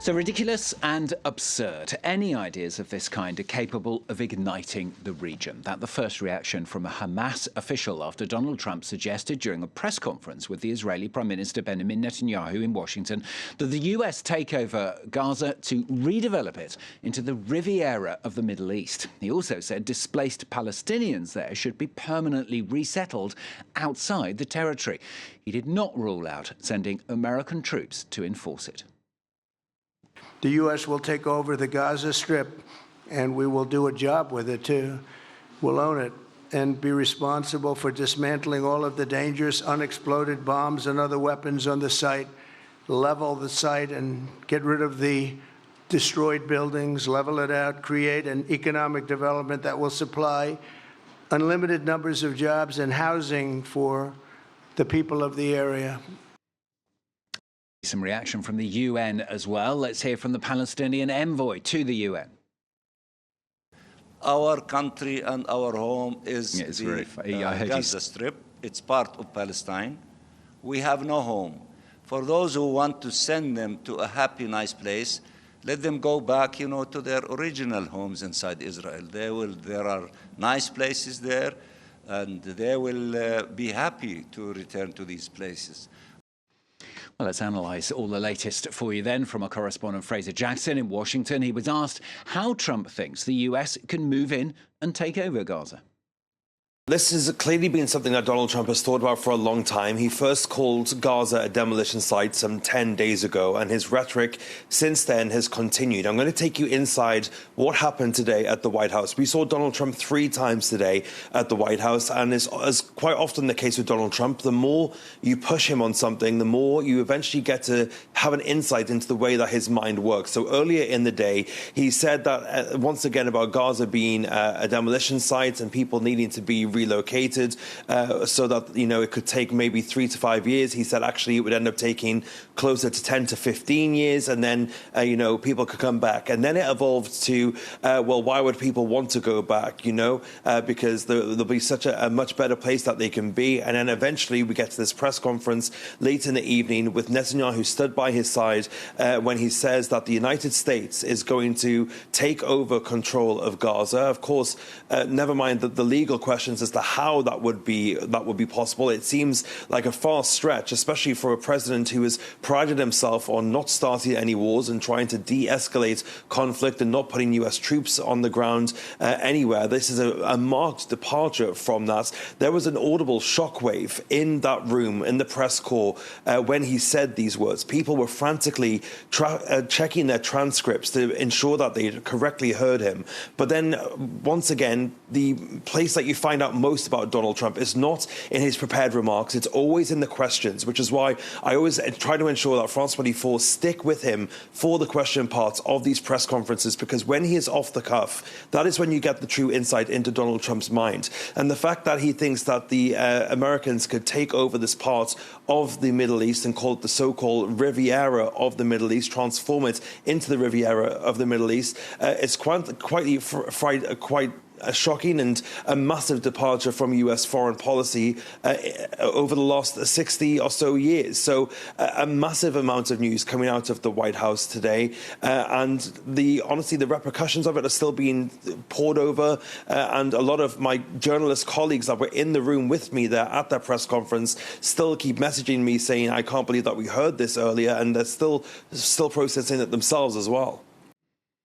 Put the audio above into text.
So ridiculous and absurd. Any ideas of this kind are capable of igniting the region. That's the first reaction from a Hamas official after Donald Trump suggested during a press conference with the Israeli Prime Minister Benjamin Netanyahu in Washington that the US take over Gaza to redevelop it into the Riviera of the Middle East. He also said displaced Palestinians there should be permanently resettled outside the territory. He did not rule out sending American troops to enforce it. The U.S. will take over the Gaza Strip, and we will do a job with it, too. We'll own it and be responsible for dismantling all of the dangerous unexploded bombs and other weapons on the site, level the site and get rid of the destroyed buildings, level it out, create an economic development that will supply unlimited numbers of jobs and housing for the people of the area. Some reaction from the UN as well. Let's hear from the Palestinian envoy to the UN. Our country and our home is the Gaza Strip. It's part of Palestine. We have no home. For those who want to send them to a happy, nice place, let them go back, to their original homes inside Israel. There are nice places there, and they will be happy to return to these places. Well, let's analyse all the latest for you then from our correspondent Fraser Jackson in Washington. He was asked how Trump thinks the US can move in and take over Gaza. This has clearly been something that Donald Trump has thought about for a long time. He first called Gaza a demolition site some 10 days ago, and his rhetoric since then has continued. I'm going to take you inside what happened today at the White House. We saw Donald Trump 3 times today at the White House, and as quite often the case with Donald Trump, the more you push him on something, the more you eventually get to have an insight into the way that his mind works. So earlier in the day, he said that once again about Gaza being a demolition site and people needing to be relocated so that, it could take maybe 3 to 5 years. He said actually it would end up taking closer to 10 to 15 years, and then, people could come back. And then it evolved to, well, why would people want to go back, because there'll be such a much better place that they can be. And then eventually we get to this press conference late in the evening with Netanyahu stood by his side when he says that the United States is going to take over control of Gaza. Of course, never mind the legal questions as to how that would be possible. It seems like a far stretch, especially for a president who has prided himself on not starting any wars and trying to de-escalate conflict and not putting US troops on the ground anywhere. This is a marked departure from that. There was an audible shockwave in that room, in the press corps, when he said these words. People were frantically checking their transcripts to ensure that they correctly heard him. But then, once again, the place that you find out most about Donald Trump is not in his prepared remarks. It's always in the questions, which is why I always try to ensure that France 24 stick with him for the question parts of these press conferences, because when he is off the cuff, that is when you get the true insight into Donald Trump's mind. And the fact that he thinks that the Americans could take over this part of the Middle East and call it the so-called Riviera of the Middle East, transform it into the Riviera of the Middle East, it's quite shocking and a massive departure from US foreign policy over the last 60 or so years. So a massive amount of news coming out of the White House today, and honestly the repercussions of it are still being poured over, and a lot of my journalist colleagues that were in the room with me there at that press conference still keep messaging me saying, I can't believe that we heard this earlier, and they're still processing it themselves as well.